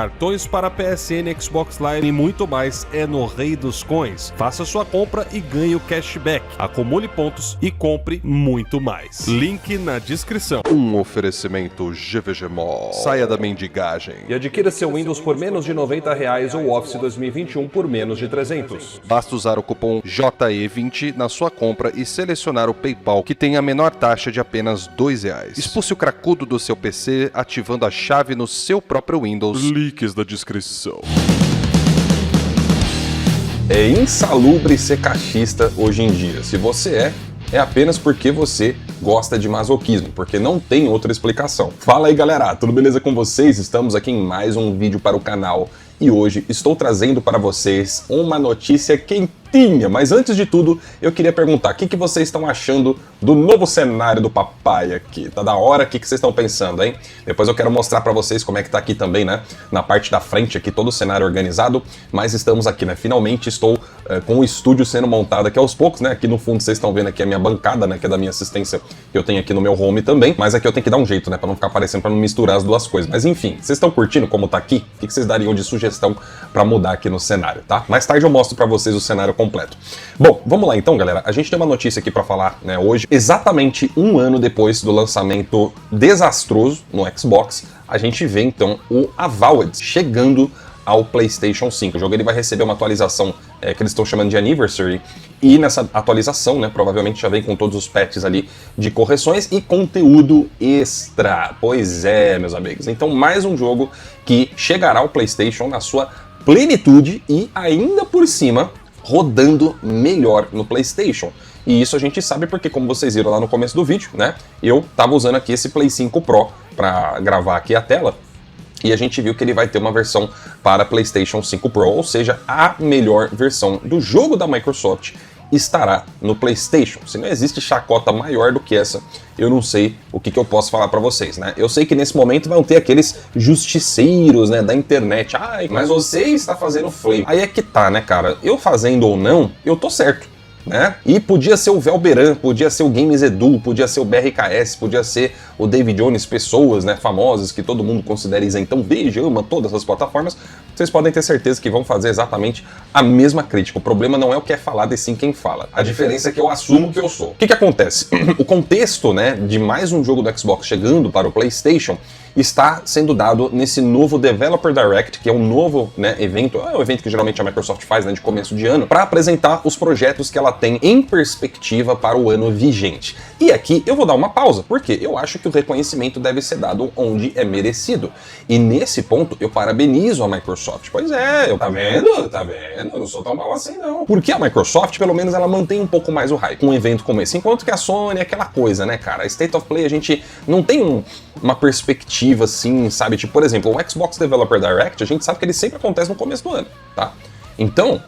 cartões para PSN, Xbox Live e muito mais é no Rei dos Coins. Faça sua compra e ganhe o cashback. Acumule pontos e compre muito mais. Link na descrição. Um oferecimento GVG Mall. Saia da mendigagem E adquira seu Windows por menos de R$90 ou Office 2021 por menos de 300. Basta usar o cupom JE20 na sua compra e selecionar o PayPal, que tem a menor taxa de apenas R$2. Expulse o cracudo do seu PC ativando a chave no seu próprio Windows. Links da descrição. É insalubre ser cachista hoje em dia. Se você é apenas porque você gosta de masoquismo, porque não tem outra explicação. Fala aí, galera, tudo beleza com vocês? Estamos aqui em mais um vídeo para o canal e hoje estou trazendo para vocês uma notícia quentinha. Mas antes de tudo, eu queria perguntar, o que vocês estão achando do novo cenário do papai aqui? Tá da hora? O que vocês estão pensando, hein? Depois eu quero mostrar para vocês como é que tá aqui também, né? Na parte da frente aqui, todo o cenário organizado, mas estamos aqui, né? Finalmente estou com o estúdio sendo montado aqui aos poucos, né? Aqui no fundo vocês estão vendo aqui a minha bancada, né? Que é da minha assistência que eu tenho aqui no meu home também, mas aqui eu tenho que dar um jeito, né? Pra não ficar aparecendo, pra não misturar as duas coisas. Mas enfim, vocês estão curtindo como tá aqui? O que vocês dariam de sugestão pra mudar aqui no cenário, tá? Mais tarde eu mostro pra vocês o cenário completo. Bom, vamos lá então, galera. A gente tem uma notícia aqui pra falar, né? Hoje, exatamente um ano depois do lançamento desastroso no Xbox, a gente vê então o Avowed chegando ao PlayStation 5. O jogo ele vai receber uma atualização que eles estão chamando de Anniversary, e nessa atualização, né, provavelmente já vem com todos os patches ali de correções e conteúdo extra. Pois é, meus amigos. Então, mais um jogo que chegará ao PlayStation na sua plenitude e ainda por cima rodando melhor no PlayStation. E isso a gente sabe porque, como vocês viram lá no começo do vídeo, né, eu tava usando aqui esse Play 5 Pro para gravar aqui a tela. E a gente viu que ele vai ter uma versão para PlayStation 5 Pro, ou seja, a melhor versão do jogo da Microsoft estará no PlayStation. Se não existe chacota maior do que essa, eu não sei o que eu posso falar para vocês, né? Eu sei que nesse momento vão ter aqueles justiceiros, né, da internet. Ai, mas você está fazendo flame. Aí é que tá, né, cara? Eu fazendo ou não, eu tô certo. Né? E podia ser o Velberan, podia ser o Games Edu, podia ser o BRKS, podia ser o David Jones, pessoas, né, famosas que todo mundo considera isentão, veja, ama todas as plataformas. Vocês podem ter certeza que vão fazer exatamente a mesma crítica. O problema não é o que é falado, e sim quem fala. A diferença é que eu assumo que eu sou. O que acontece? O contexto, né, de mais um jogo do Xbox chegando para o PlayStation está sendo dado nesse novo Developer Direct, que é um novo, né, evento, é um evento que geralmente a Microsoft faz, né, de começo de ano, para apresentar os projetos que ela tem em perspectiva para o ano vigente. E aqui eu vou dar uma pausa, porque eu acho que o reconhecimento deve ser dado onde é merecido. E nesse ponto eu parabenizo a Microsoft. Pois é, tá vendo? Tá vendo? Eu não sou tão mal assim não. Porque a Microsoft, pelo menos, ela mantém um pouco mais o hype com um evento como esse. Enquanto que a Sony é aquela coisa, né, cara? A State of Play a gente não tem uma perspectiva assim, sabe? Tipo, por exemplo, o Xbox Developer Direct, a gente sabe que ele sempre acontece no começo do ano, tá? Então,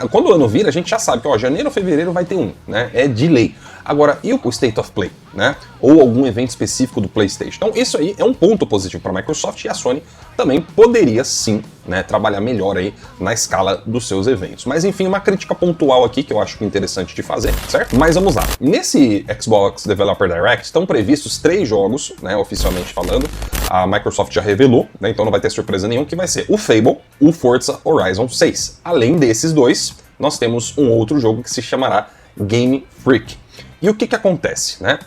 quando o ano vira, a gente já sabe que, ó, janeiro ou fevereiro vai ter um, né? É de lei. Agora, e o State of Play, né? Ou algum evento específico do PlayStation? Então, isso aí é um ponto positivo para a Microsoft, e a Sony também poderia, sim, né, trabalhar melhor aí na escala dos seus eventos. Mas, enfim, uma crítica pontual aqui que eu acho interessante de fazer, certo? Mas vamos lá. Nesse Xbox Developer Direct estão previstos 3 jogos, né, oficialmente falando. A Microsoft já revelou, né, então não vai ter surpresa nenhuma, que vai ser o Fable, o Forza Horizon 6. Além desses dois, nós temos um outro jogo que se chamará Game Freak. E o que acontece, né?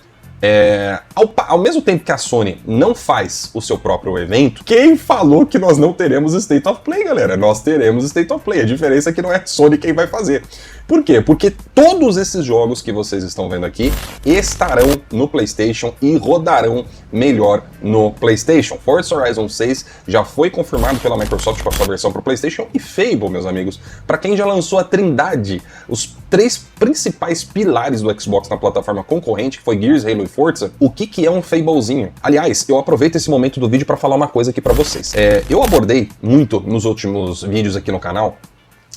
Ao mesmo tempo que a Sony não faz o seu próprio evento, quem falou que nós não teremos State of Play, galera? Nós teremos State of Play. A diferença é que não é a Sony quem vai fazer. Por quê? Porque todos esses jogos que vocês estão vendo aqui estarão no PlayStation e rodarão melhor no PlayStation. Forza Horizon 6 já foi confirmado pela Microsoft com a sua versão para o PlayStation, e Fable, meus amigos, para quem já lançou a trindade, os 3 principais pilares do Xbox na plataforma concorrente, que foi Gears, Halo e Forza, o que é um Fablezinho? Aliás, eu aproveito esse momento do vídeo para falar uma coisa aqui para vocês. Eu abordei muito nos últimos vídeos aqui no canal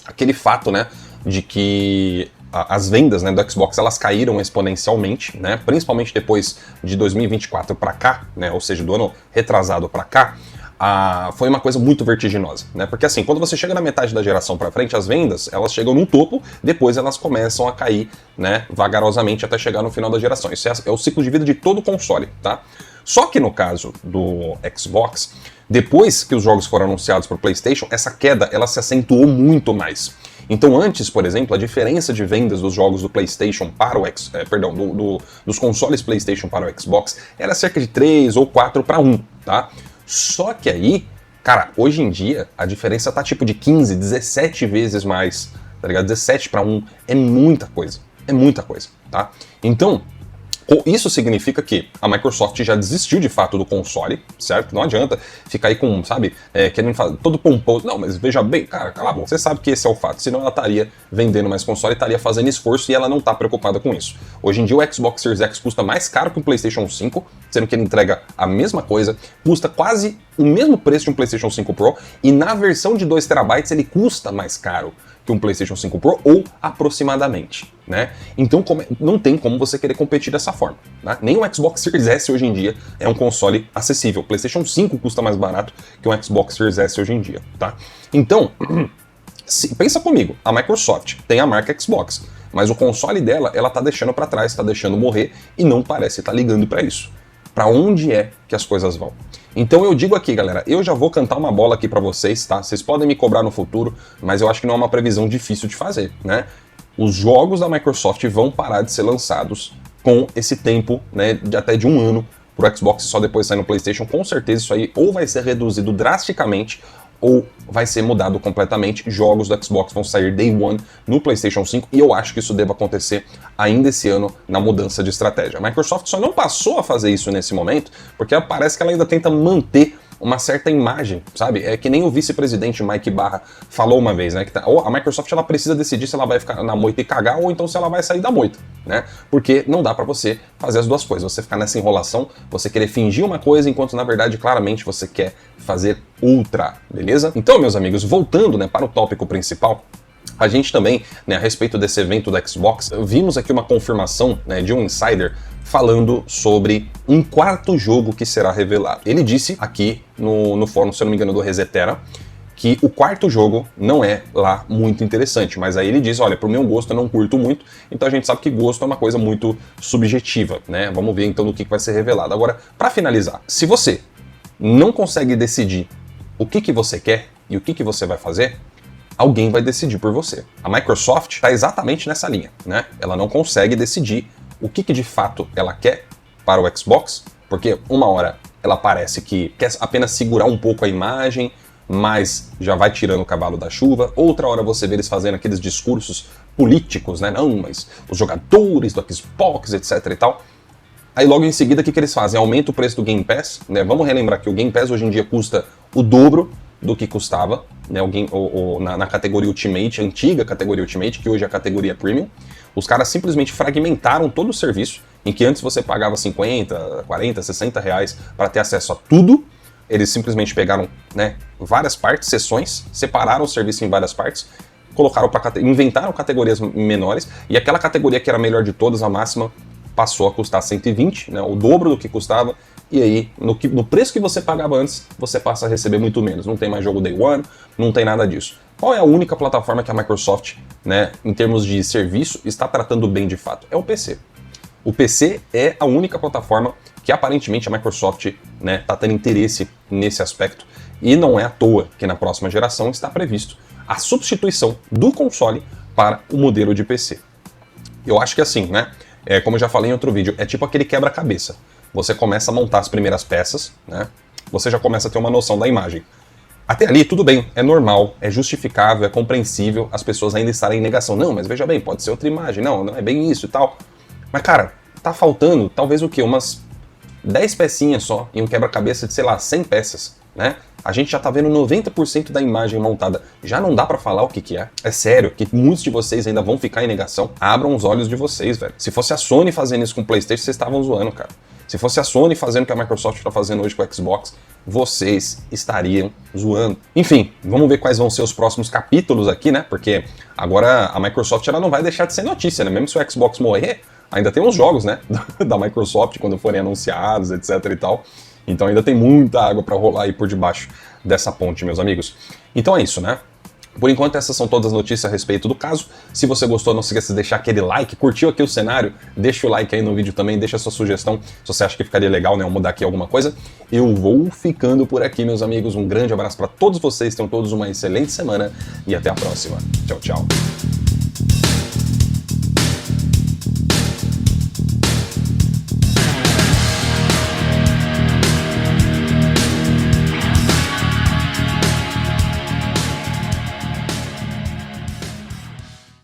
aquele fato, né, de que as vendas, né, do Xbox, elas caíram exponencialmente, né, principalmente depois de 2024 para cá, né, ou seja, do ano retrasado para cá. Foi uma coisa muito vertiginosa, né? Porque assim, quando você chega na metade da geração para frente, as vendas, elas chegam no topo, depois elas começam a cair, né, vagarosamente até chegar no final da geração. Isso é o ciclo de vida de todo console, tá? Só que no caso do Xbox, depois que os jogos foram anunciados para o PlayStation, essa queda ela se acentuou muito mais. Então antes, por exemplo, a diferença de vendas dos jogos do PlayStation para o dos consoles PlayStation para o Xbox era cerca de 3 ou 4 para 1, tá? Só que aí, cara, hoje em dia a diferença tá tipo de 15, 17 vezes mais, tá ligado? 17 para 1 é muita coisa, tá? Então, isso significa que a Microsoft já desistiu de fato do console, certo? Não adianta ficar aí com, sabe, querendo fazer todo pomposo. Não, mas veja bem, cara, cala a boca. Você sabe que esse é o fato. Senão ela estaria vendendo mais console, estaria fazendo esforço e ela não está preocupada com isso. Hoje em dia o Xbox Series X custa mais caro que um PlayStation 5, sendo que ele entrega a mesma coisa, custa quase o mesmo preço de um PlayStation 5 Pro e na versão de 2 TB ele custa mais caro que um PlayStation 5 Pro, ou aproximadamente, né? Então não tem como você querer competir dessa forma, né? Nem o Xbox Series S hoje em dia é um console acessível. O PlayStation 5 custa mais barato que um Xbox Series S hoje em dia, tá? Então, pensa comigo, a Microsoft tem a marca Xbox, mas o console dela, ela tá deixando para trás, tá deixando morrer e não parece estar ligando para isso. Para onde é que as coisas vão? Então eu digo aqui, galera, eu já vou cantar uma bola aqui para vocês, tá? Vocês podem me cobrar no futuro, mas eu acho que não é uma previsão difícil de fazer, né? Os jogos da Microsoft vão parar de ser lançados com esse tempo, né, de até de 1 ano pro Xbox e só depois sair no PlayStation. Com certeza isso aí ou vai ser reduzido drasticamente ou vai ser mudado completamente. Jogos do Xbox vão sair Day One no PlayStation 5 e eu acho que isso deva acontecer ainda esse ano na mudança de estratégia. A Microsoft só não passou a fazer isso nesse momento porque parece que ela ainda tenta manter uma certa imagem, sabe? É que nem o vice-presidente Mike Barra falou uma vez, né? Que a Microsoft ela precisa decidir se ela vai ficar na moita e cagar ou então se ela vai sair da moita, né? Porque não dá pra você fazer as duas coisas. Você ficar nessa enrolação, você querer fingir uma coisa enquanto na verdade claramente você quer fazer outra, beleza? Então, meus amigos, voltando, né, para o tópico principal, a gente também, né, a respeito desse evento da Xbox, vimos aqui uma confirmação, né, de um insider falando sobre um quarto jogo que será revelado. Ele disse aqui no fórum, se eu não me engano, do Resetera, que o quarto jogo não é lá muito interessante, mas aí ele diz, olha, pro meu gosto eu não curto muito, então a gente sabe que gosto é uma coisa muito subjetiva, né? Vamos ver então do que vai ser revelado. Agora, para finalizar, se você não consegue decidir o que você quer e o que você vai fazer, alguém vai decidir por você. A Microsoft está exatamente nessa linha, né? Ela não consegue decidir o que de fato ela quer para o Xbox, porque uma hora ela parece que quer apenas segurar um pouco a imagem, mas já vai tirando o cavalo da chuva. Outra hora você vê eles fazendo aqueles discursos políticos, né? Não, mas os jogadores do Xbox, etc e tal. Aí logo em seguida o que eles fazem? Aumenta o preço do Game Pass, né? Vamos relembrar que o Game Pass hoje em dia custa o dobro do que custava, né, na categoria Ultimate, a antiga categoria Ultimate, que hoje é a categoria Premium. Os caras simplesmente fragmentaram todo o serviço, em que antes você pagava 50, 40, 60 reais para ter acesso a tudo. Eles simplesmente pegaram, né, várias partes, seções, separaram o serviço em várias partes, inventaram categorias menores, e aquela categoria que era a melhor de todas, a máxima, passou a custar 120, né, o dobro do que custava, e aí, no preço que você pagava antes, você passa a receber muito menos. Não tem mais jogo Day One, não tem nada disso. Qual é a única plataforma que a Microsoft, né, em termos de serviço, está tratando bem de fato? É o PC. O PC é a única plataforma que aparentemente a Microsoft, né, está tendo interesse nesse aspecto, e não é à toa que na próxima geração está previsto a substituição do console para o modelo de PC. Eu acho que assim, né, como eu já falei em outro vídeo, é tipo aquele quebra-cabeça. Você começa a montar as primeiras peças, né? Você já começa a ter uma noção da imagem. Até ali, tudo bem, é normal, é justificável, é compreensível as pessoas ainda estarem em negação. Não, mas veja bem, pode ser outra imagem, não é bem isso e tal. Mas, cara, tá faltando talvez o quê? Umas 10 pecinhas só em um quebra-cabeça de, sei lá, 100 peças, né? A gente já tá vendo 90% da imagem montada. Já não dá pra falar o que é. É sério que muitos de vocês ainda vão ficar em negação. Abram os olhos de vocês, velho. Se fosse a Sony fazendo isso com o PlayStation, vocês estavam zoando, cara. Se fosse a Sony fazendo o que a Microsoft está fazendo hoje com o Xbox, vocês estariam zoando. Enfim, vamos ver quais vão ser os próximos capítulos aqui, né? Porque agora a Microsoft ela não vai deixar de ser notícia, né? Mesmo se o Xbox morrer, ainda tem os jogos, né? Da Microsoft quando forem anunciados, etc e tal. Então ainda tem muita água para rolar aí por debaixo dessa ponte, meus amigos. Então é isso, né? Por enquanto, essas são todas as notícias a respeito do caso. Se você gostou, não se esqueça de deixar aquele like, curtiu aqui o cenário, deixa o like aí no vídeo também, deixa a sua sugestão, se você acha que ficaria legal, né, eu mudar aqui alguma coisa. Eu vou ficando por aqui, meus amigos. Um grande abraço para todos vocês, tenham todos uma excelente semana e até a próxima. Tchau, tchau.